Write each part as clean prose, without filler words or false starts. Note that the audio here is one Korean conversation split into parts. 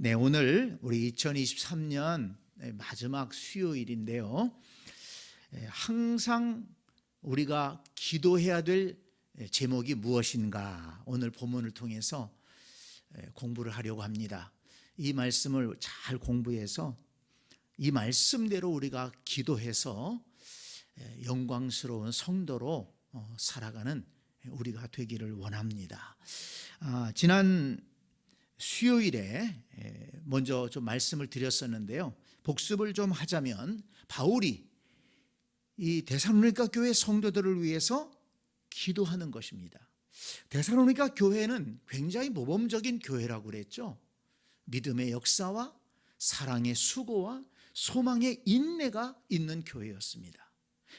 네, 오늘 우리 2023년 마지막 수요일인데요. 항상 우리가 기도해야 될 제목이 무엇인가 오늘 본문을 통해서 공부를 하려고 합니다. 이 말씀을 잘 공부해서 이 말씀대로 우리가 기도해서 영광스러운 성도로 살아가는 우리가 되기를 원합니다. 지난 수요일에 먼저 좀 말씀을 드렸었는데요. 복습을 좀 하자면 바울이 이 데살로니가 교회 성도들을 위해서 기도하는 것입니다. 데살로니가 교회는 굉장히 모범적인 교회라고 그랬죠. 믿음의 역사와 사랑의 수고와 소망의 인내가 있는 교회였습니다.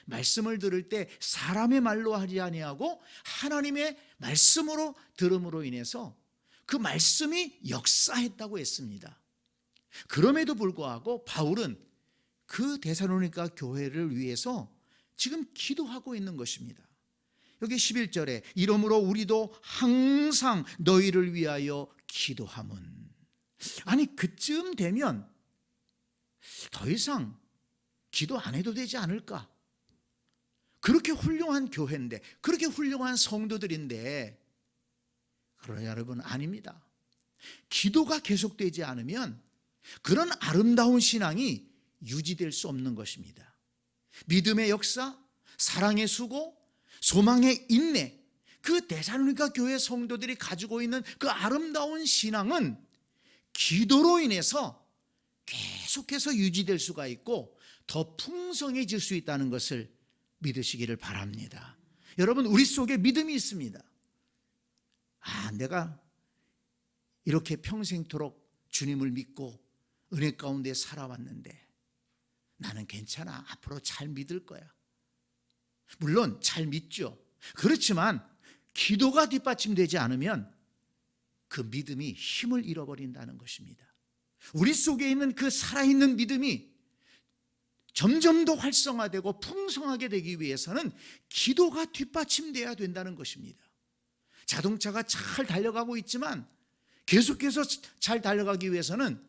말씀을 들을 때 사람의 말로 하지 아니하고 하나님의 말씀으로 들음으로 인해서 그 말씀이 역사했다고 했습니다. 그럼에도 불구하고 바울은 그 데살로니가 교회를 위해서 지금 기도하고 있는 것입니다. 여기 11절에 이러므로 우리도 항상 너희를 위하여 기도함은, 아니 그쯤 되면 더 이상 기도 안 해도 되지 않을까? 그렇게 훌륭한 교회인데, 그렇게 훌륭한 성도들인데, 그러나 여러분 아닙니다. 기도가 계속되지 않으면 그런 아름다운 신앙이 유지될 수 없는 것입니다. 믿음의 역사, 사랑의 수고, 소망의 인내, 그 데살로니가 교회 성도들이 가지고 있는 그 아름다운 신앙은 기도로 인해서 계속해서 유지될 수가 있고 더 풍성해질 수 있다는 것을 믿으시기를 바랍니다. 여러분, 우리 속에 믿음이 있습니다. 내가 이렇게 평생토록 주님을 믿고 은혜 가운데 살아왔는데 나는 괜찮아. 앞으로 잘 믿을 거야. 물론 잘 믿죠. 그렇지만 기도가 뒷받침되지 않으면 그 믿음이 힘을 잃어버린다는 것입니다. 우리 속에 있는 그 살아있는 믿음이 점점 더 활성화되고 풍성하게 되기 위해서는 기도가 뒷받침돼야 된다는 것입니다. 자동차가 잘 달려가고 있지만 계속해서 잘 달려가기 위해서는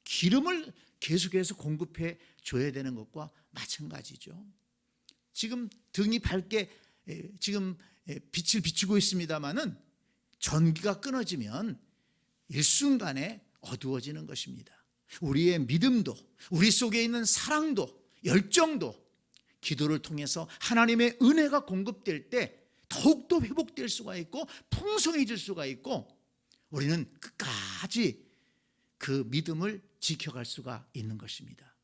기름을 계속해서 공급해 줘야 되는 것과 마찬가지죠. 지금 등이 밝게 지금 빛을 비추고 있습니다마는 전기가 끊어지면 일순간에 어두워지는 것입니다. 우리의 믿음도, 우리 속에 있는 사랑도, 열정도 기도를 통해서 하나님의 은혜가 공급될 때 더욱더 회복될 수가 있고 풍성해질 수가 있고 우리는 끝까지 그 믿음을 지켜갈 수가 있는 것입니다.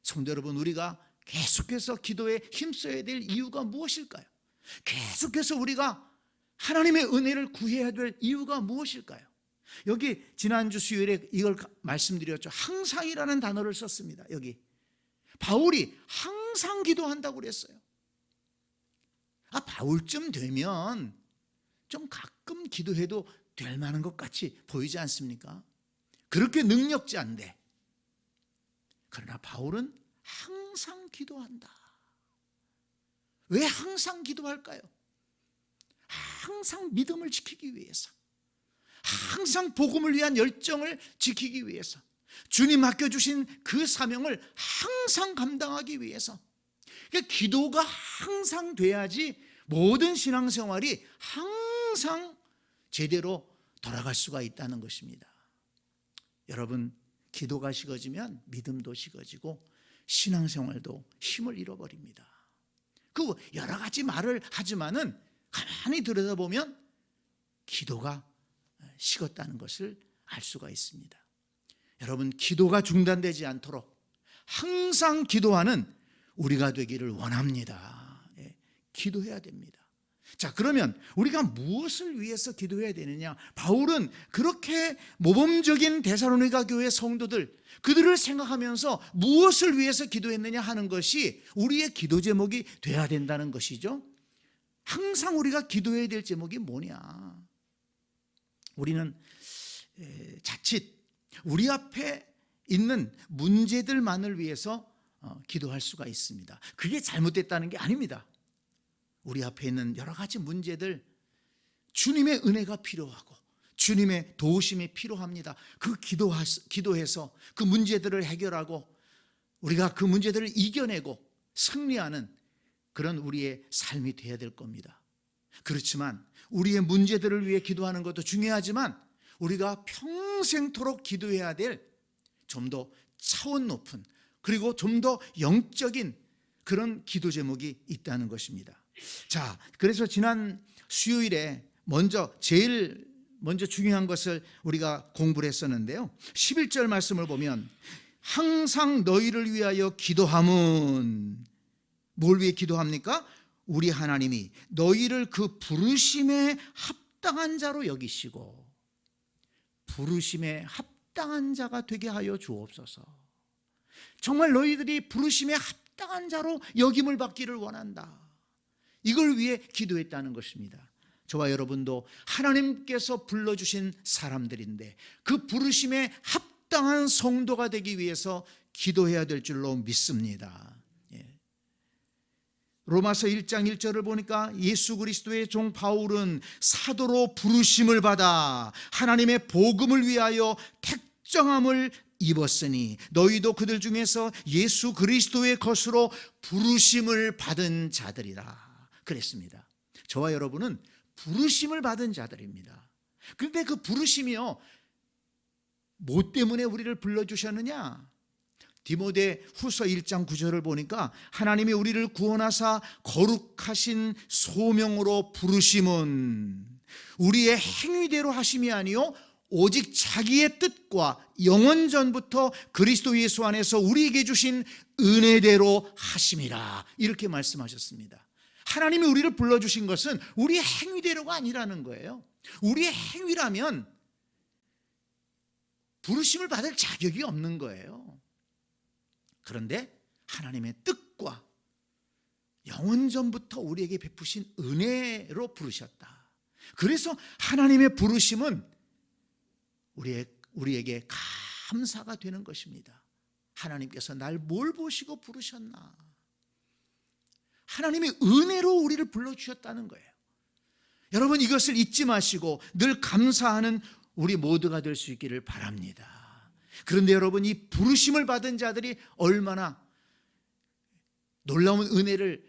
성도 여러분, 우리가 계속해서 기도에 힘써야 될 이유가 무엇일까요? 계속해서 우리가 하나님의 은혜를 구해야 될 이유가 무엇일까요? 여기 지난주 수요일에 이걸 말씀드렸죠. 항상이라는 단어를 썼습니다. 여기 바울이 항상 기도한다고 그랬어요. 바울쯤 되면 좀 가끔 기도해도 될 만한 것 같이 보이지 않습니까? 그렇게 능력자인데, 그러나 바울은 항상 기도한다. 왜 항상 기도할까요? 항상 믿음을 지키기 위해서, 항상 복음을 위한 열정을 지키기 위해서, 주님 맡겨주신 그 사명을 항상 감당하기 위해서. 그러니까 기도가 항상 돼야지 모든 신앙생활이 항상 제대로 돌아갈 수가 있다는 것입니다. 여러분, 기도가 식어지면 믿음도 식어지고 신앙생활도 힘을 잃어버립니다. 그 여러 가지 말을 하지만은 가만히 들여다보면 기도가 식었다는 것을 알 수가 있습니다. 여러분, 기도가 중단되지 않도록 항상 기도하는 우리가 되기를 원합니다. 기도해야 됩니다. 자, 그러면 우리가 무엇을 위해서 기도해야 되느냐? 바울은 그렇게 모범적인 데살로니가 교회 성도들, 그들을 생각하면서 무엇을 위해서 기도했느냐 하는 것이 우리의 기도 제목이 돼야 된다는 것이죠. 항상 우리가 기도해야 될 제목이 뭐냐? 우리는 자칫 우리 앞에 있는 문제들만을 위해서 기도할 수가 있습니다. 그게 잘못됐다는 게 아닙니다. 우리 앞에 있는 여러 가지 문제들, 주님의 은혜가 필요하고 주님의 도우심이 필요합니다. 기도해서 그 문제들을 해결하고 우리가 그 문제들을 이겨내고 승리하는 그런 우리의 삶이 되어야 될 겁니다. 그렇지만 우리의 문제들을 위해 기도하는 것도 중요하지만 우리가 평생토록 기도해야 될 좀 더 차원 높은 그리고 좀 더 영적인 그런 기도 제목이 있다는 것입니다. 자, 그래서 지난 수요일에 제일 먼저 중요한 것을 우리가 공부를 했었는데요. 11절 말씀을 보면 항상 너희를 위하여 기도함은 뭘 위해 기도합니까? 우리 하나님이 너희를 그 부르심에 합당한 자로 여기시고 부르심에 합당한 자가 되게 하여 주옵소서. 정말 너희들이 부르심에 합당한 자로 여김을 받기를 원한다. 이걸 위해 기도했다는 것입니다. 저와 여러분도 하나님께서 불러주신 사람들인데 그 부르심에 합당한 성도가 되기 위해서 기도해야 될 줄로 믿습니다. 로마서 1장 1절을 보니까 예수 그리스도의 종 바울은 사도로 부르심을 받아 하나님의 복음을 위하여 택정함을 입었으니 너희도 그들 중에서 예수 그리스도의 것으로 부르심을 받은 자들이라 그랬습니다. 저와 여러분은 부르심을 받은 자들입니다. 그런데 그 부르심이요, 뭐 때문에 우리를 불러주셨느냐? 디모데 후서 1장 9절을 보니까 하나님이 우리를 구원하사 거룩하신 소명으로 부르심은 우리의 행위대로 하심이 아니요 오직 자기의 뜻과 영원 전부터 그리스도 예수 안에서 우리에게 주신 은혜대로 하심이라 이렇게 말씀하셨습니다. 하나님이 우리를 불러주신 것은 우리의 행위대로가 아니라는 거예요. 우리의 행위라면 부르심을 받을 자격이 없는 거예요. 그런데 하나님의 뜻과 영원 전부터 우리에게 베푸신 은혜로 부르셨다. 그래서 하나님의 부르심은 우리에게 감사가 되는 것입니다. 하나님께서 날 뭘 보시고 부르셨나? 하나님의 은혜로 우리를 불러주셨다는 거예요. 여러분, 이것을 잊지 마시고 늘 감사하는 우리 모두가 될 수 있기를 바랍니다. 그런데 여러분, 이 부르심을 받은 자들이 얼마나 놀라운 은혜를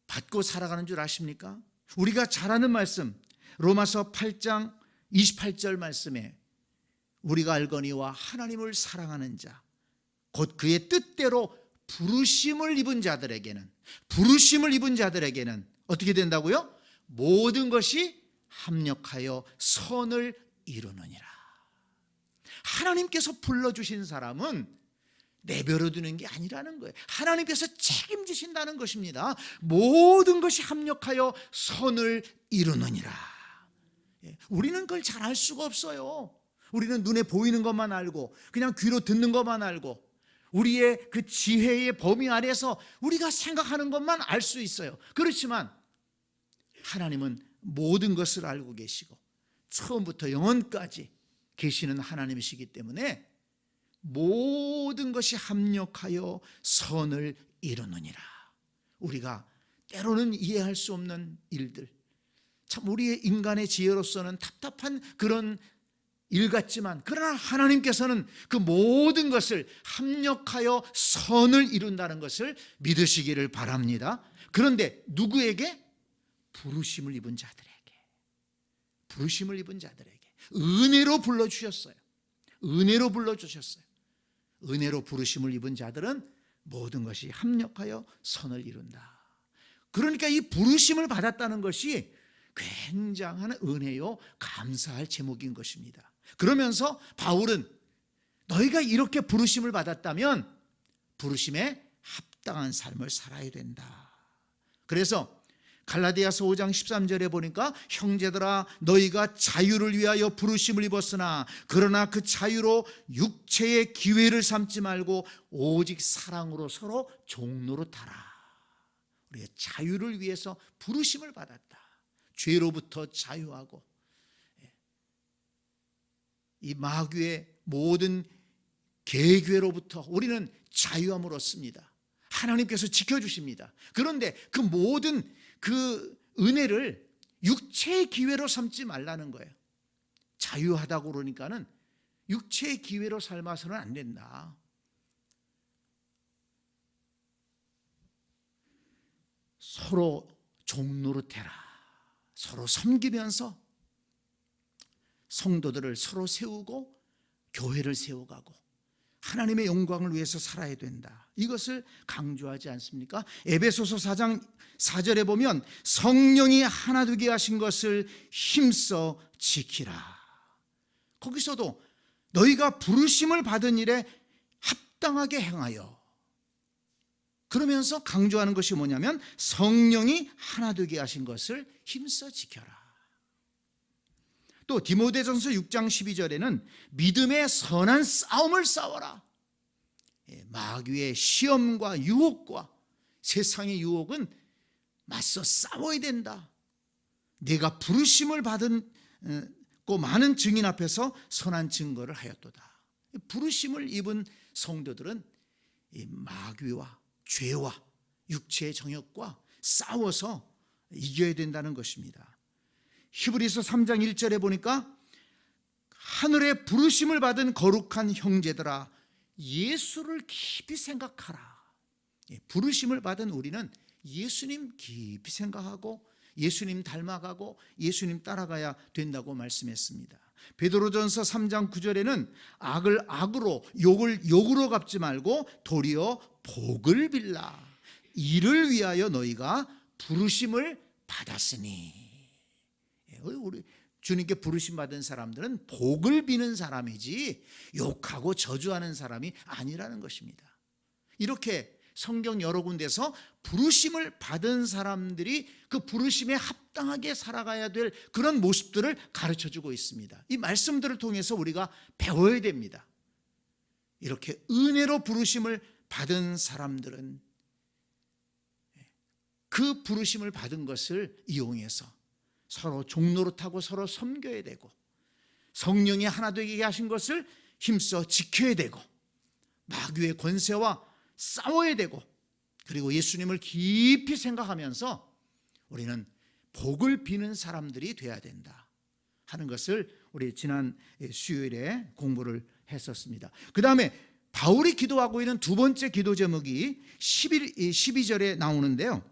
받고 살아가는 줄 아십니까? 우리가 잘 아는 말씀, 로마서 8장 28절 말씀에 우리가 알거니와 하나님을 사랑하는 자 곧 그의 뜻대로 부르심을 입은 자들에게는 어떻게 된다고요? 모든 것이 합력하여 선을 이루느니라. 하나님께서 불러주신 사람은 내버려 두는 게 아니라는 거예요. 하나님께서 책임지신다는 것입니다. 모든 것이 합력하여 선을 이루느니라. 우리는 그걸 잘 알 수가 없어요. 우리는 눈에 보이는 것만 알고 그냥 귀로 듣는 것만 알고 우리의 그 지혜의 범위 안에서 우리가 생각하는 것만 알 수 있어요. 그렇지만 하나님은 모든 것을 알고 계시고 처음부터 영원까지 계시는 하나님이시기 때문에 모든 것이 합력하여 선을 이루느니라. 우리가 때로는 이해할 수 없는 일들, 참 우리의 인간의 지혜로서는 답답한 그런 일 같지만 그러나 하나님께서는 그 모든 것을 합력하여 선을 이룬다는 것을 믿으시기를 바랍니다. 그런데 누구에게? 부르심을 입은 자들에게 은혜로 불러주셨어요. 은혜로 부르심을 입은 자들은 모든 것이 합력하여 선을 이룬다. 그러니까 이 부르심을 받았다는 것이 굉장한 은혜요 감사할 제목인 것입니다. 그러면서 바울은 너희가 이렇게 부르심을 받았다면 부르심에 합당한 삶을 살아야 된다. 그래서 갈라디아서 5장 13절에 보니까 형제들아 너희가 자유를 위하여 부르심을 입었으나 그러나 그 자유로 육체의 기회를 삼지 말고 오직 사랑으로 서로 종노릇하라. 우리가 자유를 위해서 부르심을 받았다. 죄로부터 자유하고 이 마귀의 모든 계괴로부터 우리는 자유함을 얻습니다. 하나님께서 지켜주십니다. 그런데 그 모든 그 은혜를 육체의 기회로 삼지 말라는 거예요. 자유하다고 그러니까는 육체의 기회로 삶아서는 안 된다. 서로 종노릇해라. 서로 섬기면서 성도들을 서로 세우고 교회를 세워가고 하나님의 영광을 위해서 살아야 된다. 이것을 강조하지 않습니까? 에베소서 4장 4절에 보면 성령이 하나 되게 하신 것을 힘써 지키라. 거기서도 너희가 부르심을 받은 일에 합당하게 행하여, 그러면서 강조하는 것이 뭐냐면 성령이 하나 되게 하신 것을 힘써 지켜라. 또 디모데전서 6장 12절에는 믿음의 선한 싸움을 싸워라. 마귀의 시험과 유혹과 세상의 유혹은 맞서 싸워야 된다. 내가 부르심을 받은 많은 증인 앞에서 선한 증거를 하였도다. 부르심을 입은 성도들은 마귀와 죄와 육체의 정욕과 싸워서 이겨야 된다는 것입니다. 히브리서 3장 1절에 보니까 하늘의 부르심을 받은 거룩한 형제들아 예수를 깊이 생각하라. 부르심을 받은 우리는 예수님 깊이 생각하고 예수님 닮아가고 예수님 따라가야 된다고 말씀했습니다. 베드로전서 3장 9절에는 악을 악으로 욕을 욕으로 갚지 말고 도리어 복을 빌라. 이를 위하여 너희가 부르심을 받았으니. 우리 주님께 부르심 받은 사람들은 복을 비는 사람이지 욕하고 저주하는 사람이 아니라는 것입니다. 이렇게 성경 여러 군데서 부르심을 받은 사람들이 그 부르심에 합당하게 살아가야 될 그런 모습들을 가르쳐주고 있습니다. 이 말씀들을 통해서 우리가 배워야 됩니다. 이렇게 은혜로 부르심을 받은 사람들은 그 부르심을 받은 것을 이용해서 서로 종노릇하고 서로 섬겨야 되고 성령이 하나 되게 하신 것을 힘써 지켜야 되고 마귀의 권세와 싸워야 되고 그리고 예수님을 깊이 생각하면서 우리는 복을 비는 사람들이 돼야 된다 하는 것을 우리 지난 수요일에 공부를 했었습니다. 그 다음에 바울이 기도하고 있는 두 번째 기도 제목이 12절에 나오는데요.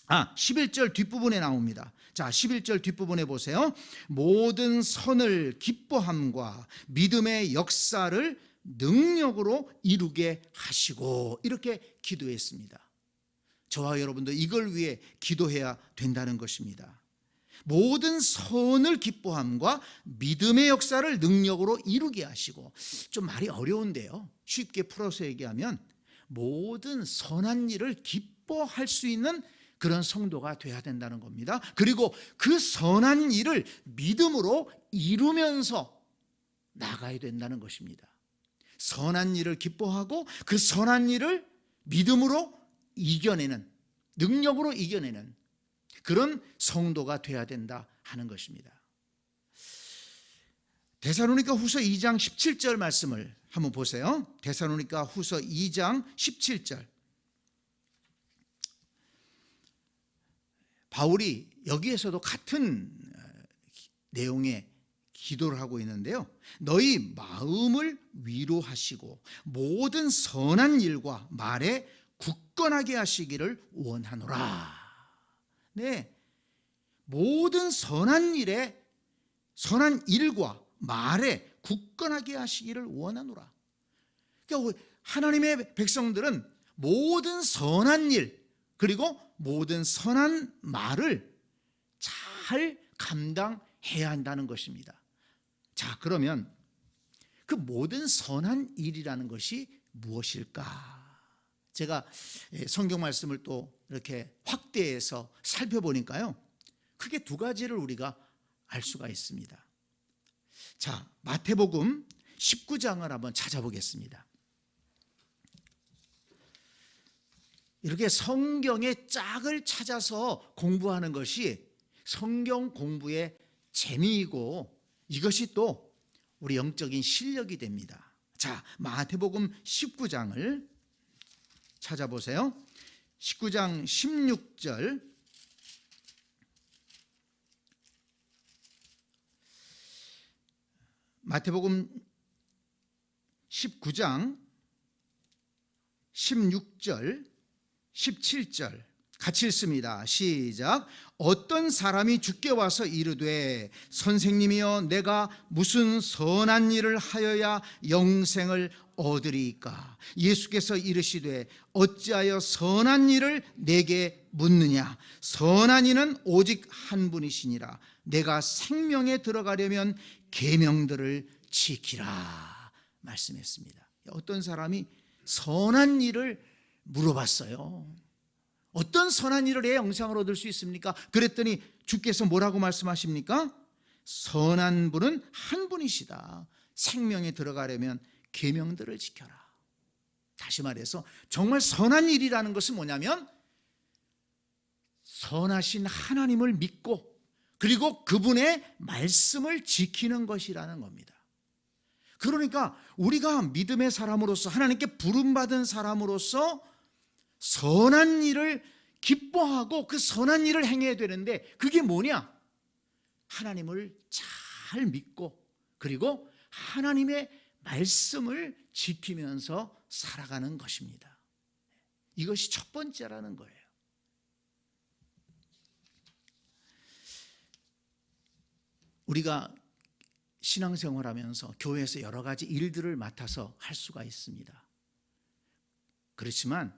11절 뒷부분에 나옵니다. 자, 11절 뒷부분에 보세요. 모든 선을 기뻐함과 믿음의 역사를 능력으로 이루게 하시고, 이렇게 기도했습니다. 저와 여러분도 이걸 위해 기도해야 된다는 것입니다. 모든 선을 기뻐함과 믿음의 역사를 능력으로 이루게 하시고, 좀 말이 어려운데요, 쉽게 풀어서 얘기하면 모든 선한 일을 기뻐할 수 있는 그런 성도가 돼야 된다는 겁니다. 그리고 그 선한 일을 믿음으로 이루면서 나가야 된다는 것입니다. 선한 일을 기뻐하고 그 선한 일을 믿음으로 이겨내는, 능력으로 이겨내는 그런 성도가 돼야 된다 하는 것입니다. 데살로니가 후서 2장 17절 말씀을 한번 보세요. 데살로니가 후서 2장 17절. 바울이 여기에서도 같은 내용의 기도를 하고 있는데요. 너희 마음을 위로하시고 모든 선한 일과 말에 굳건하게 하시기를 원하노라. 네, 모든 선한 일과 말에 굳건하게 하시기를 원하노라. 그러니까 하나님의 백성들은 모든 선한 일 그리고 모든 선한 말을 잘 감당해야 한다는 것입니다. 자, 그러면 그 모든 선한 일이라는 것이 무엇일까? 제가 성경 말씀을 또 이렇게 확대해서 살펴보니까요, 크게 두 가지를 우리가 알 수가 있습니다. 자, 마태복음 19장을 한번 찾아보겠습니다. 이렇게 성경의 짝을 찾아서 공부하는 것이 성경 공부의 재미이고 이것이 또 우리 영적인 실력이 됩니다. 자, 마태복음 19장을 찾아보세요. 19장 16절 마태복음 19장 16절 17절 같이 읽습니다. 시작. 어떤 사람이 주께 와서 이르되 선생님이여 내가 무슨 선한 일을 하여야 영생을 얻으리이까? 예수께서 이르시되 어찌하여 선한 일을 내게 묻느냐? 선한 이는 오직 한 분이시니라. 내가 생명에 들어가려면 계명들을 지키라 말씀했습니다. 어떤 사람이 선한 일을 물어봤어요. 어떤 선한 일을 해야 영생을 얻을 수 있습니까? 그랬더니 주께서 뭐라고 말씀하십니까? 선한 분은 한 분이시다. 생명에 들어가려면 계명들을 지켜라. 다시 말해서 정말 선한 일이라는 것은 뭐냐면 선하신 하나님을 믿고 그리고 그분의 말씀을 지키는 것이라는 겁니다. 그러니까 우리가 믿음의 사람으로서 하나님께 부름받은 사람으로서 선한 일을 기뻐하고 그 선한 일을 행해야 되는데 그게 뭐냐? 하나님을 잘 믿고 그리고 하나님의 말씀을 지키면서 살아가는 것입니다. 이것이 첫 번째라는 거예요. 우리가 신앙생활하면서 교회에서 여러 가지 일들을 맡아서 할 수가 있습니다. 그렇지만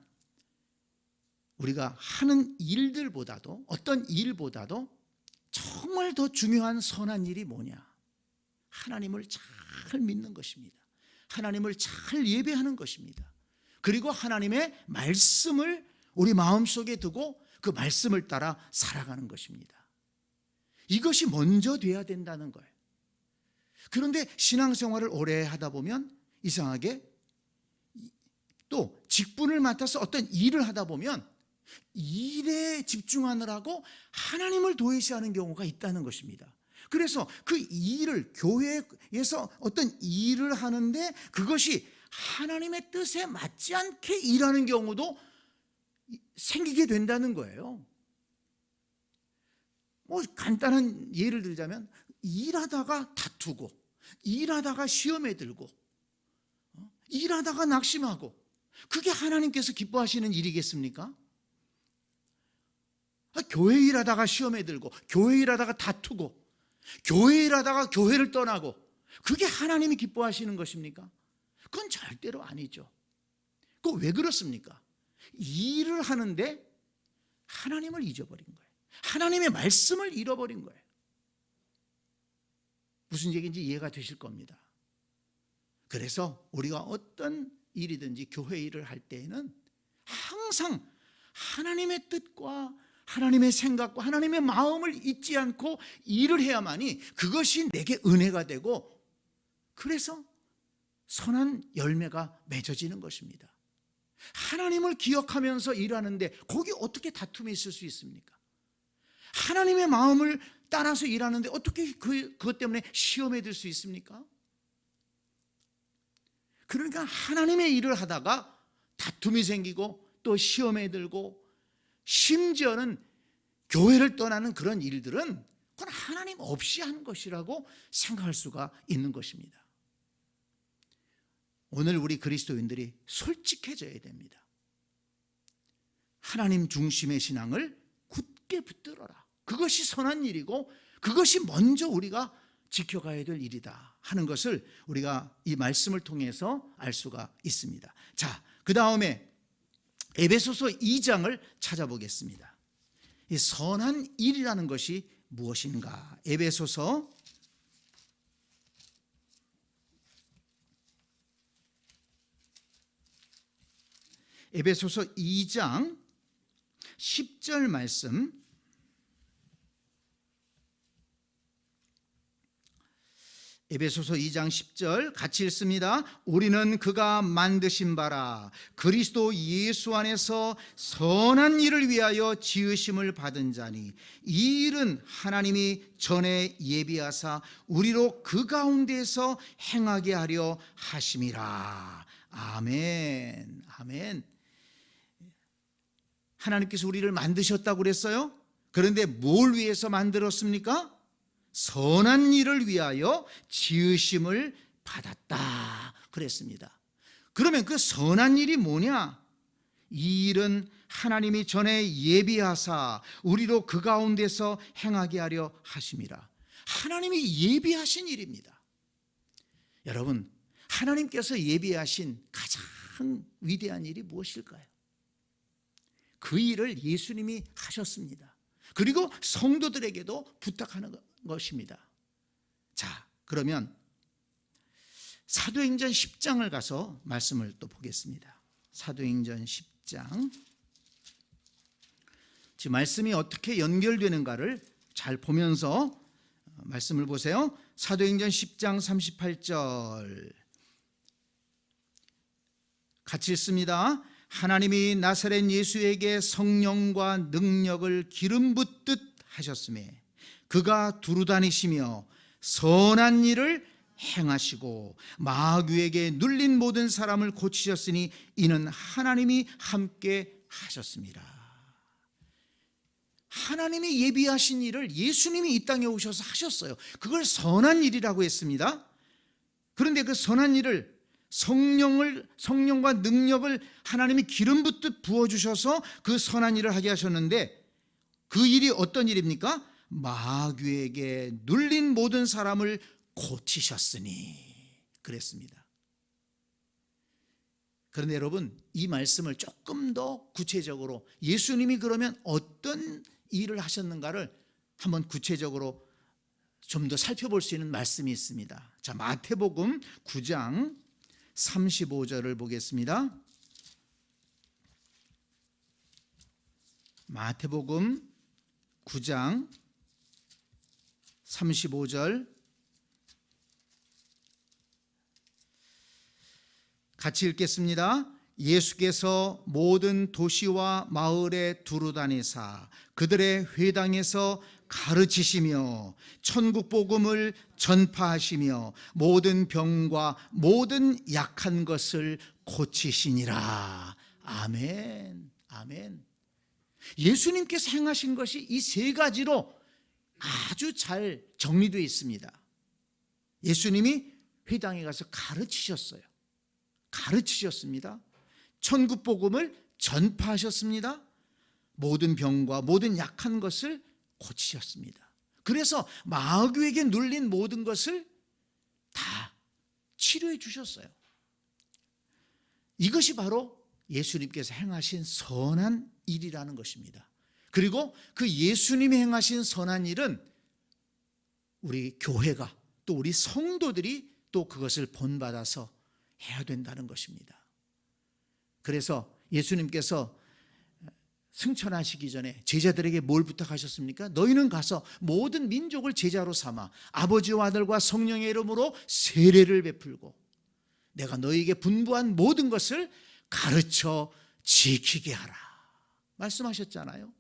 우리가 하는 일들보다도 어떤 일보다도 정말 더 중요한 선한 일이 뭐냐? 하나님을 잘 믿는 것입니다. 하나님을 잘 예배하는 것입니다. 그리고 하나님의 말씀을 우리 마음속에 두고 그 말씀을 따라 살아가는 것입니다. 이것이 먼저 돼야 된다는 거예요. 그런데 신앙생활을 오래 하다 보면 이상하게 또 직분을 맡아서 어떤 일을 하다 보면 일에 집중하느라고 하나님을 도외시하는 경우가 있다는 것입니다. 그래서 그 일을 교회에서 어떤 일을 하는데 그것이 하나님의 뜻에 맞지 않게 일하는 경우도 생기게 된다는 거예요. 뭐 간단한 예를 들자면 일하다가 다투고 일하다가 시험에 들고 일하다가 낙심하고 그게 하나님께서 기뻐하시는 일이겠습니까? 교회 일하다가 시험에 들고 교회 일하다가 다투고 교회 일하다가 교회를 떠나고 그게 하나님이 기뻐하시는 것입니까? 그건 절대로 아니죠. 그거 왜 그렇습니까? 일을 하는데 하나님을 잊어버린 거예요. 하나님의 말씀을 잃어버린 거예요. 무슨 얘기인지 이해가 되실 겁니다. 그래서 우리가 어떤 일이든지 교회 일을 할 때에는 항상 하나님의 뜻과 하나님의 생각과 하나님의 마음을 잊지 않고 일을 해야만이 그것이 내게 은혜가 되고 그래서 선한 열매가 맺어지는 것입니다. 하나님을 기억하면서 일하는데 거기 어떻게 다툼이 있을 수 있습니까? 하나님의 마음을 따라서 일하는데 어떻게 그것 때문에 시험에 들 수 있습니까? 그러니까 하나님의 일을 하다가 다툼이 생기고 또 시험에 들고 심지어는 교회를 떠나는 그런 일들은 그건 하나님 없이 한 것이라고 생각할 수가 있는 것입니다. 오늘 우리 그리스도인들이 솔직해져야 됩니다. 하나님 중심의 신앙을 굳게 붙들어라. 그것이 선한 일이고 그것이 먼저 우리가 지켜가야 될 일이다 하는 것을 우리가 이 말씀을 통해서 알 수가 있습니다. 자, 그 다음에 에베소서 2장을 찾아보겠습니다. 이 선한 일이라는 것이 무엇인가? 에베소서 2장 10절 말씀, 에베소서 2장 10절 같이 읽습니다. 우리는 그가 만드신 바라 그리스도 예수 안에서 선한 일을 위하여 지으심을 받은 자니 이 일은 하나님이 전에 예비하사 우리로 그 가운데서 행하게 하려 하심이라. 아멘. 아멘. 하나님께서 우리를 만드셨다고 그랬어요. 그런데 뭘 위해서 만들었습니까? 선한 일을 위하여 지으심을 받았다 그랬습니다. 그러면 그 선한 일이 뭐냐? 이 일은 하나님이 전에 예비하사 우리로 그 가운데서 행하게 하려 하심이라. 하나님이 예비하신 일입니다. 여러분, 하나님께서 예비하신 가장 위대한 일이 무엇일까요? 그 일을 예수님이 하셨습니다. 그리고 성도들에게도 부탁하는 것입니다. 자, 그러면 사도행전 10장을 가서 말씀을 또 보겠습니다. 사도행전 10장. 지금 말씀이 어떻게 연결되는가를 잘 보면서 말씀을 보세요. 사도행전 10장 38절 같이 읽습니다. 하나님이 나사렛 예수에게 성령과 능력을 기름 붓듯 하셨음에 그가 두루다니시며 선한 일을 행하시고 마귀에게 눌린 모든 사람을 고치셨으니 이는 하나님이 함께 하셨습니다. 하나님이 예비하신 일을 예수님이 이 땅에 오셔서 하셨어요. 그걸 선한 일이라고 했습니다. 그런데 그 선한 일을 성령과 능력을 하나님이 기름 붓듯 부어주셔서 그 선한 일을 하게 하셨는데 그 일이 어떤 일입니까? 마귀에게 눌린 모든 사람을 고치셨으니 그랬습니다. 그런데 여러분, 이 말씀을 조금 더 구체적으로 예수님이 그러면 어떤 일을 하셨는가를 한번 구체적으로 좀 더 살펴볼 수 있는 말씀이 있습니다. 자, 마태복음 9장 35절을 보겠습니다. 마태복음 9장 35절 같이 읽겠습니다. 예수께서 모든 도시와 마을에 두루다니사 그들의 회당에서 가르치시며 천국 복음을 전파하시며 모든 병과 모든 약한 것을 고치시니라. 아멘. 아멘. 예수님께서 행하신 것이 이 세 가지로 아주 잘 정리되어 있습니다. 예수님이 회당에 가서 가르치셨습니다. 천국 복음을 전파하셨습니다. 모든 병과 모든 약한 것을 고치셨습니다. 그래서 마귀에게 눌린 모든 것을 다 치료해 주셨어요. 이것이 바로 예수님께서 행하신 선한 일이라는 것입니다. 그리고 그 예수님이 행하신 선한 일은 우리 교회가 또 우리 성도들이 또 그것을 본받아서 해야 된다는 것입니다. 그래서 예수님께서 승천하시기 전에 제자들에게 뭘 부탁하셨습니까? 너희는 가서 모든 민족을 제자로 삼아 아버지와 아들과 성령의 이름으로 세례를 베풀고 내가 너희에게 분부한 모든 것을 가르쳐 지키게 하라 말씀하셨잖아요.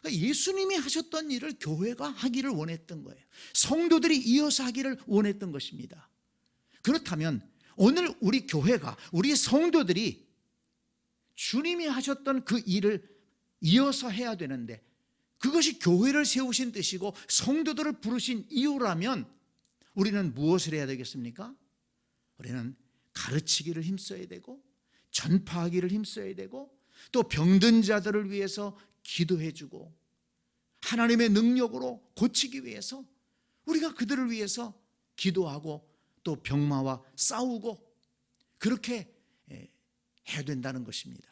그러니까 예수님이 하셨던 일을 교회가 하기를 원했던 거예요. 성도들이 이어서 하기를 원했던 것입니다. 그렇다면 오늘 우리 교회가, 우리 성도들이 주님이 하셨던 그 일을 이어서 해야 되는데 그것이 교회를 세우신 뜻이고 성도들을 부르신 이유라면 우리는 무엇을 해야 되겠습니까? 우리는 가르치기를 힘써야 되고 전파하기를 힘써야 되고 또 병든 자들을 위해서 기도해주고 하나님의 능력으로 고치기 위해서 우리가 그들을 위해서 기도하고 또 병마와 싸우고 그렇게 해야 된다는 것입니다.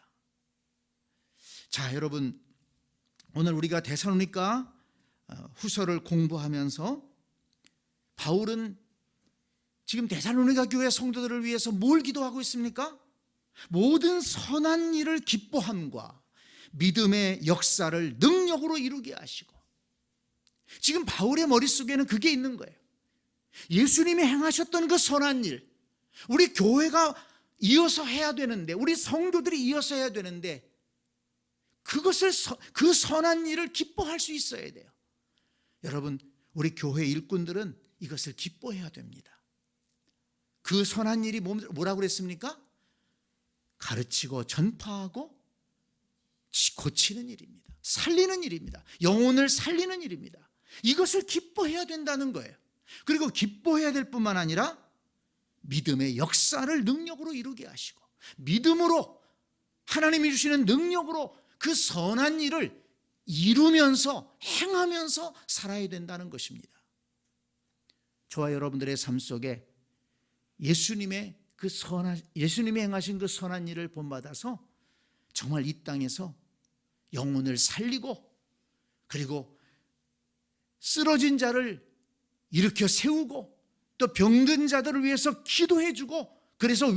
자, 여러분, 오늘 우리가 데살로니가 후서를 공부하면서 바울은 지금 데살로니가 교회 성도들을 위해서 뭘 기도하고 있습니까? 모든 선한 일을 기뻐함과 믿음의 역사를 능력으로 이루게 하시고 지금 바울의 머릿속에는 그게 있는 거예요. 예수님이 행하셨던 그 선한 일, 우리 교회가 이어서 해야 되는데 우리 성도들이 이어서 해야 되는데 그 선한 일을 기뻐할 수 있어야 돼요. 여러분, 우리 교회 일꾼들은 이것을 기뻐해야 됩니다. 그 선한 일이 뭐라고 그랬습니까? 가르치고 전파하고 고치는 일입니다. 살리는 일입니다. 영혼을 살리는 일입니다. 이것을 기뻐해야 된다는 거예요. 그리고 기뻐해야 될 뿐만 아니라 믿음의 역사를 능력으로 이루게 하시고, 믿음으로 하나님이 주시는 능력으로 그 선한 일을 이루면서 행하면서 살아야 된다는 것입니다. 저와 여러분들의 삶 속에 예수님이 행하신 그 선한 일을 본받아서 정말 이 땅에서 영혼을 살리고, 그리고 쓰러진 자를 일으켜 세우고, 또 병든 자들을 위해서 기도해주고, 그래서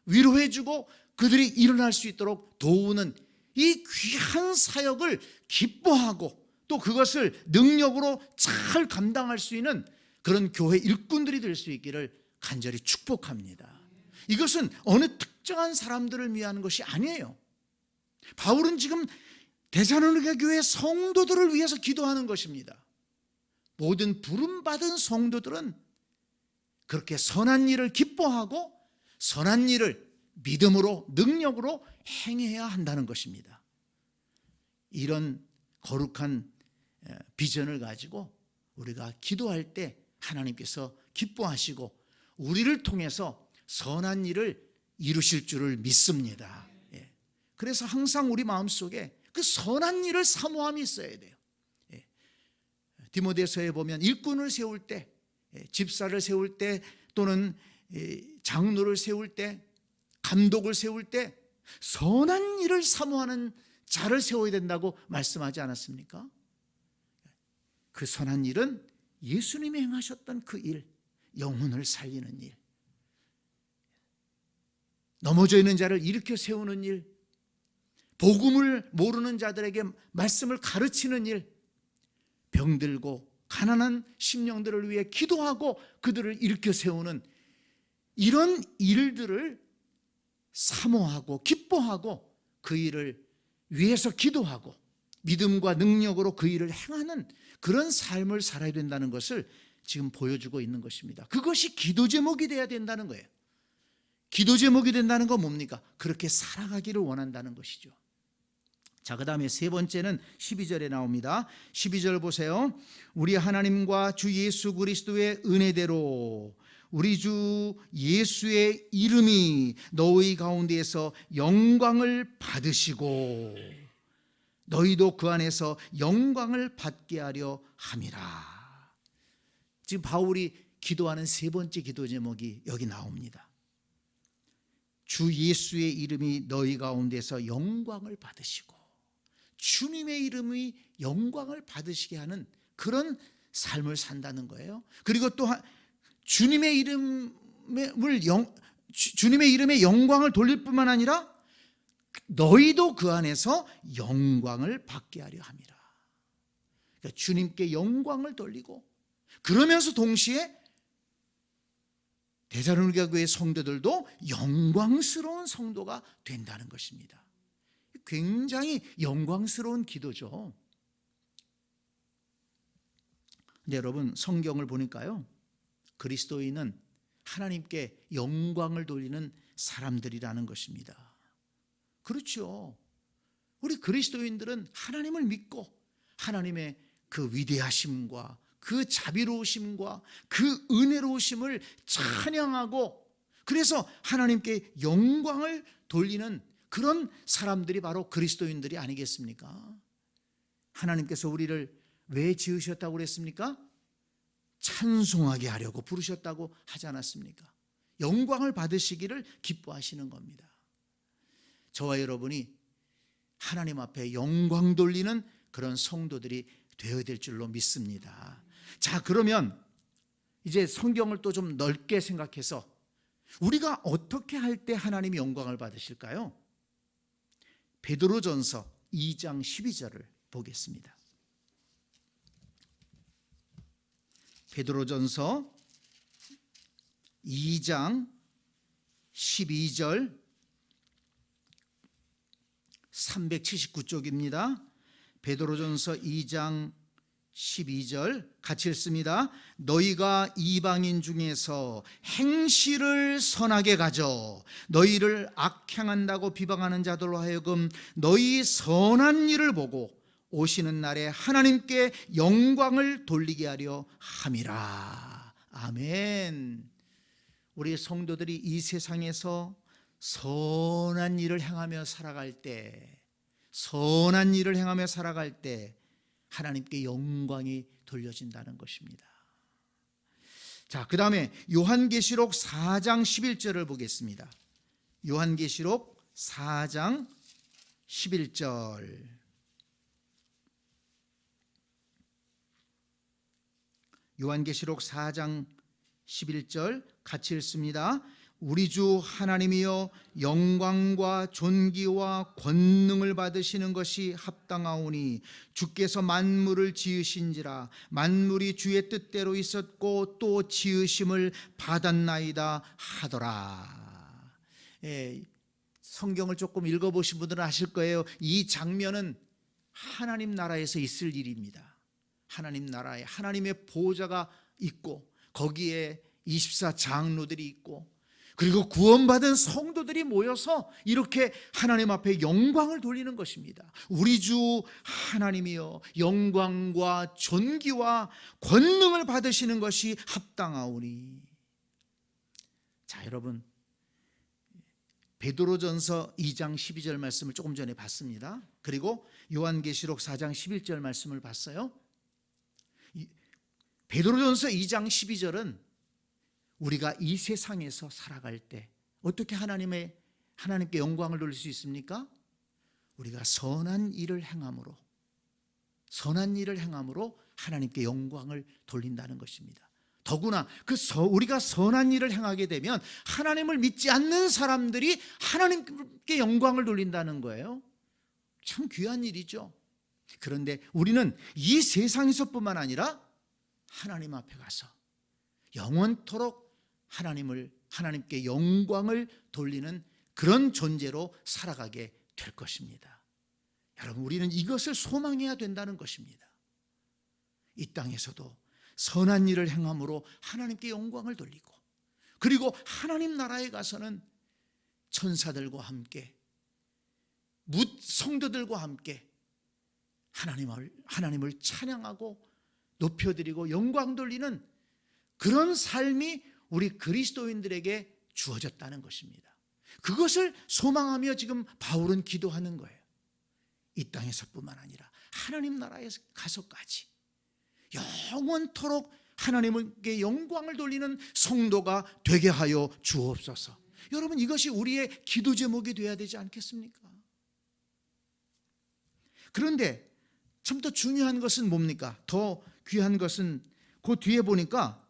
위로해주고 그들이 일어날 수 있도록 도우는 이 귀한 사역을 기뻐하고, 또 그것을 능력으로 잘 감당할 수 있는 그런 교회 일꾼들이 될 수 있기를 간절히 축복합니다. 이것은 어느 특정한 사람들을 위한 것이 아니에요. 바울은 지금 데살로니가 교회 성도들을 위해서 기도하는 것입니다. 모든 부름받은 성도들은 그렇게 선한 일을 기뻐하고 선한 일을 믿음으로 능력으로 행해야 한다는 것입니다. 이런 거룩한 비전을 가지고 우리가 기도할 때 하나님께서 기뻐하시고 우리를 통해서 선한 일을 이루실 줄을 믿습니다. 그래서 항상 우리 마음속에 그 선한 일을 사모함이 있어야 돼요. 디모데서에 보면 일꾼을 세울 때, 집사를 세울 때, 또는 장로를 세울 때, 감독을 세울 때 선한 일을 사모하는 자를 세워야 된다고 말씀하지 않았습니까? 그 선한 일은 예수님이 행하셨던 그 일, 영혼을 살리는 일, 넘어져 있는 자를 일으켜 세우는 일, 복음을 모르는 자들에게 말씀을 가르치는 일, 병들고 가난한 심령들을 위해 기도하고 그들을 일으켜 세우는 이런 일들을 사모하고 기뻐하고 그 일을 위해서 기도하고 믿음과 능력으로 그 일을 행하는 그런 삶을 살아야 된다는 것을 지금 보여주고 있는 것입니다. 그것이 기도 제목이 돼야 된다는 거예요. 기도 제목이 된다는 건 뭡니까? 그렇게 살아가기를 원한다는 것이죠. 자, 그 다음에 세 번째는 12절에 나옵니다. 12절 보세요. 우리 하나님과 주 예수 그리스도의 은혜대로 우리 주 예수의 이름이 너희 가운데에서 영광을 받으시고 너희도 그 안에서 영광을 받게 하려 함이라. 지금 바울이 기도하는 세 번째 기도 제목이 여기 나옵니다. 주 예수의 이름이 너희 가운데서 영광을 받으시고, 주님의 이름이 영광을 받으시게 하는 그런 삶을 산다는 거예요. 그리고 또 주님의 이름에 영광을 돌릴 뿐만 아니라 너희도 그 안에서 영광을 받게 하려 함이라. 그러니까 주님께 영광을 돌리고, 그러면서 동시에 데살로니가 교회 성도들도 영광스러운 성도가 된다는 것입니다. 굉장히 영광스러운 기도죠. 근데 여러분, 성경을 보니까요, 그리스도인은 하나님께 영광을 돌리는 사람들이라는 것입니다. 그렇죠. 우리 그리스도인들은 하나님을 믿고 하나님의 그 위대하심과 그 자비로우심과 그 은혜로우심을 찬양하고, 그래서 하나님께 영광을 돌리는 그런 사람들이 바로 그리스도인들이 아니겠습니까? 하나님께서 우리를 왜 지으셨다고 그랬습니까? 찬송하게 하려고 부르셨다고 하지 않았습니까? 영광을 받으시기를 기뻐하시는 겁니다. 저와 여러분이 하나님 앞에 영광 돌리는 그런 성도들이 되어야 될 줄로 믿습니다. 자, 그러면 이제 성경을 또 좀 넓게 생각해서 우리가 어떻게 할 때 하나님이 영광을 받으실까요? 베드로전서 2장 12절을 보겠습니다. 베드로전서 2장 12절 379쪽입니다. 베드로전서 2장 12절 같이 읽습니다. 너희가 이방인 중에서 행실을 선하게 가져 너희를 악행한다고 비방하는 자들로 하여금 너희 선한 일을 보고 오시는 날에 하나님께 영광을 돌리게 하려 함이라. 아멘. 우리 성도들이 이 세상에서 선한 일을 행하며 살아갈 때, 선한 일을 행하며 살아갈 때 하나님께 영광이 돌려진다는 것입니다. 자, 그 다음에 요한계시록 4장 11절을 보겠습니다. 요한계시록 4장 11절. 요한계시록 4장 11절 같이 읽습니다. 우리 주 하나님이여 영광과 존귀와 권능을 받으시는 것이 합당하오니 주께서 만물을 지으신지라 만물이 주의 뜻대로 있었고 또 지으심을 받았나이다 하더라. 성경을 조금 읽어보신 분들은 아실 거예요. 이 장면은 하나님 나라에서 있을 일입니다. 하나님 나라에 하나님의 보호자가 있고 거기에 24 장로들이 있고 그리고 구원받은 성도들이 모여서 이렇게 하나님 앞에 영광을 돌리는 것입니다. 우리 주 하나님이여 영광과 존귀와 권능을 받으시는 것이 합당하오니. 자, 여러분, 베드로전서 2장 12절 말씀을 조금 전에 봤습니다. 그리고 요한계시록 4장 11절 말씀을 봤어요. 베드로전서 2장 12절은 우리가 이 세상에서 살아갈 때 어떻게 하나님께 영광을 돌릴 수 있습니까? 우리가 선한 일을 행함으로 하나님께 영광을 돌린다는 것입니다. 더구나 우리가 선한 일을 행하게 되면 하나님을 믿지 않는 사람들이 하나님께 영광을 돌린다는 거예요. 참 귀한 일이죠. 그런데 우리는 이 세상에서뿐만 아니라 하나님 앞에 가서 영원토록 하나님께 영광을 돌리는 그런 존재로 살아가게 될 것입니다. 여러분, 우리는 이것을 소망해야 된다는 것입니다. 이 땅에서도 선한 일을 행함으로 하나님께 영광을 돌리고 그리고 하나님 나라에 가서는 천사들과 함께 성도들과 함께 하나님을 찬양하고 높여드리고 영광 돌리는 그런 삶이 우리 그리스도인들에게 주어졌다는 것입니다. 그것을 소망하며 지금 바울은 기도하는 거예요. 이 땅에서뿐만 아니라 하나님 나라에 가서까지 영원토록 하나님께 영광을 돌리는 성도가 되게 하여 주옵소서. 여러분, 이것이 우리의 기도 제목이 되어야 되지 않겠습니까? 그런데 참 더 중요한 것은 뭡니까? 더 귀한 것은 그 뒤에 보니까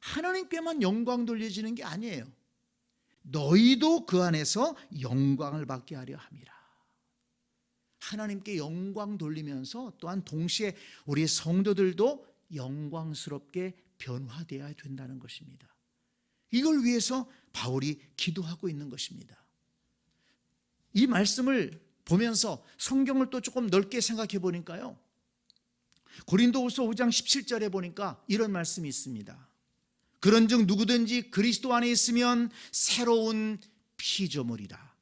하나님께만 영광 돌려지는 게 아니에요. 너희도 그 안에서 영광을 받게 하려 함이라. 하나님께 영광 돌리면서 또한 동시에 우리 성도들도 영광스럽게 변화되어야 된다는 것입니다. 이걸 위해서 바울이 기도하고 있는 것입니다. 이 말씀을 보면서 성경을 또 조금 넓게 생각해 보니까요, 고린도후서 5장 17절에 보니까 이런 말씀이 있습니다. 그런즉 누구든지 그리스도 안에 있으면 새로운 피조물이다.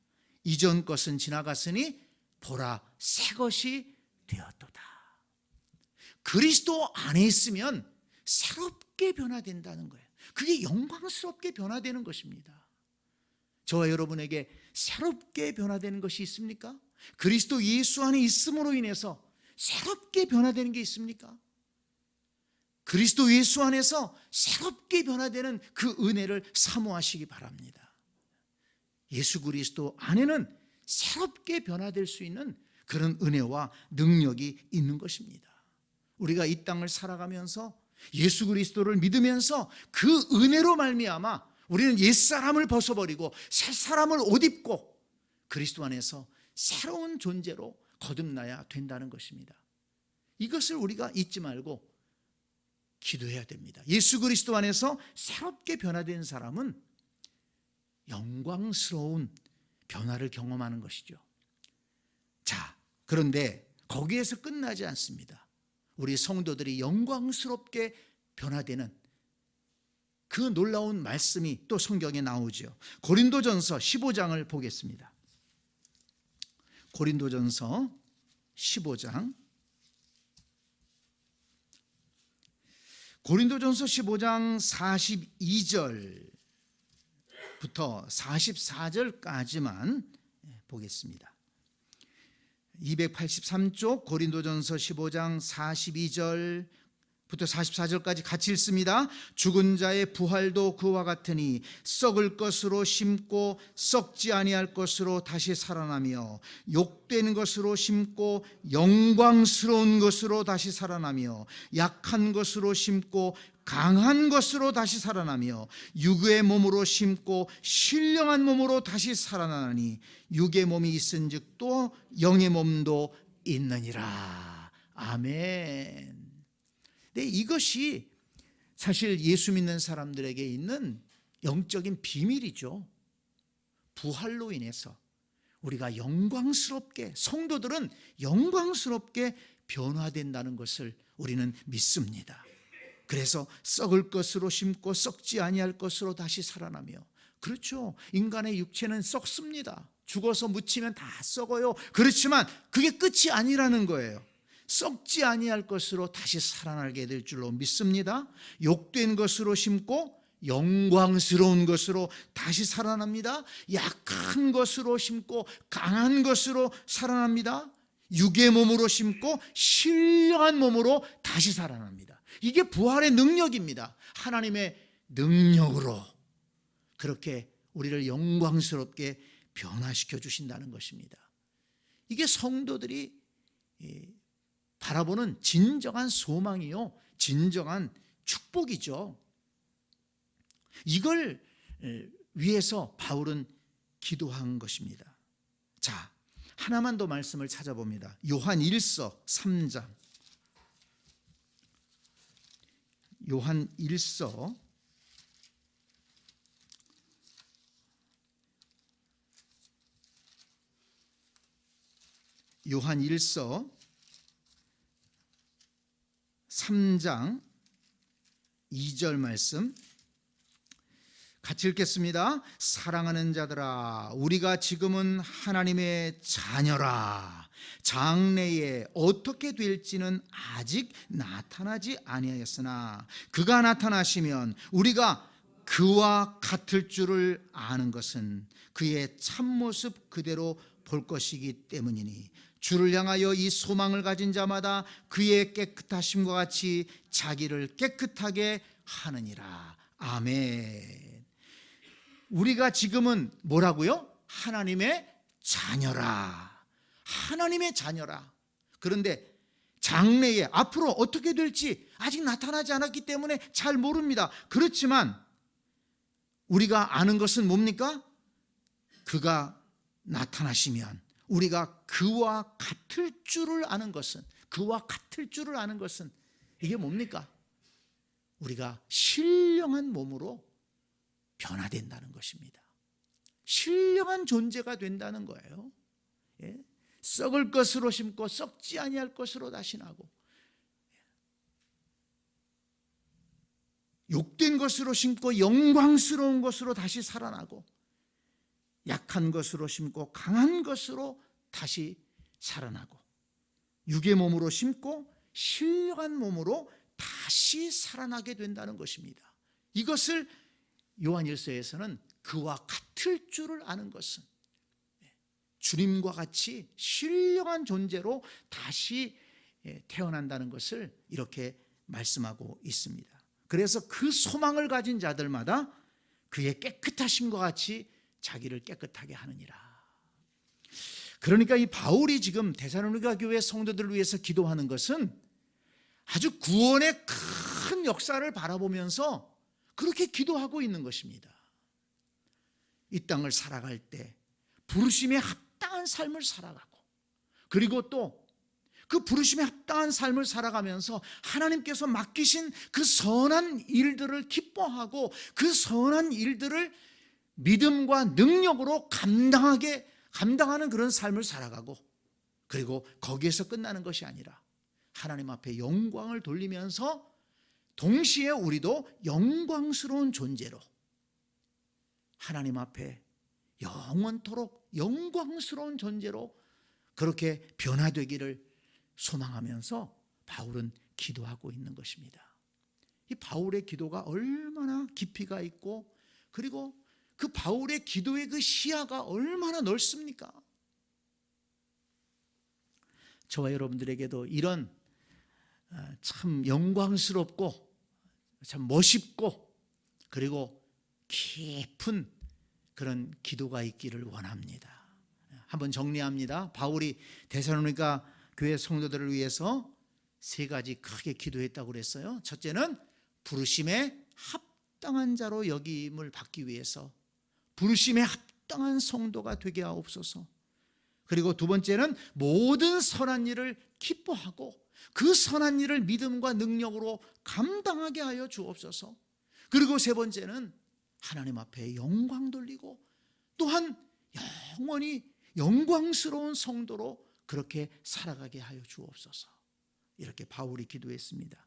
이전 것은 지나갔으니 보라 새 것이 되었도다. 그리스도 안에 있으면 새롭게 변화된다는 거예요. 그게 영광스럽게 변화되는 것입니다. 저와 여러분에게 새롭게 변화되는 것이 있습니까? 그리스도 예수 안에 있음으로 인해서 새롭게 변화되는 게 있습니까? 그리스도 예수 안에서 새롭게 변화되는 그 은혜를 사모하시기 바랍니다. 예수 그리스도 안에는 새롭게 변화될 수 있는 그런 은혜와 능력이 있는 것입니다. 우리가 이 땅을 살아가면서 예수 그리스도를 믿으면서 그 은혜로 말미암아 우리는 옛사람을 벗어버리고 새사람을 옷 입고 그리스도 안에서 새로운 존재로 거듭나야 된다는 것입니다. 이것을 우리가 잊지 말고 기도해야 됩니다. 예수 그리스도 안에서 새롭게 변화된 사람은 영광스러운 변화를 경험하는 것이죠. 자, 그런데 거기에서 끝나지 않습니다. 우리 성도들이 영광스럽게 변화되는 그 놀라운 말씀이 또 성경에 나오죠. 고린도전서 15장을 보겠습니다. 고린도전서 15장 고린도전서 15장 42절부터 44절까지만 보겠습니다. 283쪽 고린도전서 15장 42절부터 44절까지 같이 읽습니다. 죽은 자의 부활도 그와 같으니 썩을 것으로 심고 썩지 아니할 것으로 다시 살아나며, 욕된 것으로 심고 영광스러운 것으로 다시 살아나며, 약한 것으로 심고 강한 것으로 다시 살아나며, 육의 몸으로 심고 신령한 몸으로 다시 살아나니, 육의 몸이 있은즉 또 영의 몸도 있느니라. 아멘. 네, 이것이 사실 예수 믿는 사람들에게 있는 영적인 비밀이죠. 부활로 인해서 우리가 영광스럽게, 성도들은 영광스럽게 변화된다는 것을 우리는 믿습니다. 그래서 썩을 것으로 심고 썩지 아니할 것으로 다시 살아나며, 그렇죠, 인간의 육체는 썩습니다. 죽어서 묻히면 다 썩어요. 그렇지만 그게 끝이 아니라는 거예요. 썩지 아니할 것으로 다시 살아나게 될 줄로 믿습니다. 욕된 것으로 심고 영광스러운 것으로 다시 살아납니다. 약한 것으로 심고 강한 것으로 살아납니다. 육의 몸으로 심고 신령한 몸으로 다시 살아납니다. 이게 부활의 능력입니다. 하나님의 능력으로 그렇게 우리를 영광스럽게 변화시켜 주신다는 것입니다. 이게 성도들이 바라보는 진정한 소망이요, 진정한 축복이죠. 이걸 위해서 바울은 기도한 것입니다. 자, 하나만 더 말씀을 찾아봅니다. 요한 1서 3장. 요한 1서 3장 2절 말씀 같이 읽겠습니다. 사랑하는 자들아, 우리가 지금은 하나님의 자녀라. 장래에 어떻게 될지는 아직 나타나지 아니하였으나 그가 나타나시면 우리가 그와 같을 줄을 아는 것은 그의 참모습 그대로 볼 것이기 때문이니, 주를 향하여 이 소망을 가진 자마다 그의 깨끗하심과 같이 자기를 깨끗하게 하느니라. 아멘. 우리가 지금은 뭐라고요? 하나님의 자녀라. 하나님의 자녀라. 그런데 장래에 앞으로 어떻게 될지 아직 나타나지 않았기 때문에 잘 모릅니다. 그렇지만 우리가 아는 것은 뭡니까? 그가 나타나시면 우리가 그와 같을 줄을 아는 것은, 그와 같을 줄을 아는 것은 이게 뭡니까? 우리가 신령한 몸으로 변화된다는 것입니다. 신령한 존재가 된다는 거예요. 예? 썩을 것으로 심고 썩지 아니할 것으로 다시 나고, 욕된 것으로 심고 영광스러운 것으로 다시 살아나고, 약한 것으로 심고 강한 것으로 다시 살아나고, 육의 몸으로 심고 신령한 몸으로 다시 살아나게 된다는 것입니다. 이것을 요한일서에서는 그와 같을 줄을 아는 것은, 주님과 같이 신령한 존재로 다시 태어난다는 것을 이렇게 말씀하고 있습니다. 그래서 그 소망을 가진 자들마다 그의 깨끗하심과 같이 자기를 깨끗하게 하느니라. 그러니까 이 바울이 지금 데살로니가 교회 성도들을 위해서 기도하는 것은 아주 구원의 큰 역사를 바라보면서 그렇게 기도하고 있는 것입니다. 이 땅을 살아갈 때 부르심에 합당한 삶을 살아가고, 그리고 또 그 부르심에 합당한 삶을 살아가면서 하나님께서 맡기신 그 선한 일들을 기뻐하고, 그 선한 일들을 믿음과 능력으로 감당하는 그런 삶을 살아가고, 그리고 거기에서 끝나는 것이 아니라 하나님 앞에 영광을 돌리면서 동시에 우리도 영광스러운 존재로 하나님 앞에 영원토록 영광스러운 존재로 그렇게 변화되기를 소망하면서 바울은 기도하고 있는 것입니다. 이 바울의 기도가 얼마나 깊이가 있고, 그리고 그 바울의 기도의 그 시야가 얼마나 넓습니까? 저와 여러분들에게도 이런 참 영광스럽고 참 멋있고 그리고 깊은 그런 기도가 있기를 원합니다. 한번 정리합니다. 바울이 데살로니가 교회 성도들을 위해서 세 가지 크게 기도했다고 그랬어요. 첫째는 부르심에 합당한 자로 여김을 받기 위해서 부르심에 합당한 성도가 되게 하옵소서. 그리고 두 번째는 모든 선한 일을 기뻐하고 그 선한 일을 믿음과 능력으로 감당하게 하여 주옵소서. 그리고 세 번째는 하나님 앞에 영광 돌리고 또한 영원히 영광스러운 성도로 그렇게 살아가게 하여 주옵소서. 이렇게 바울이 기도했습니다.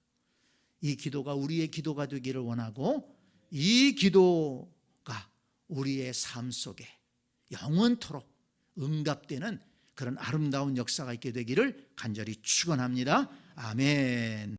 이 기도가 우리의 기도가 되기를 원하고 이 기도가 우리의 삶 속에 영원토록 응답되는 그런 아름다운 역사가 있게 되기를 간절히 축원합니다. 아멘.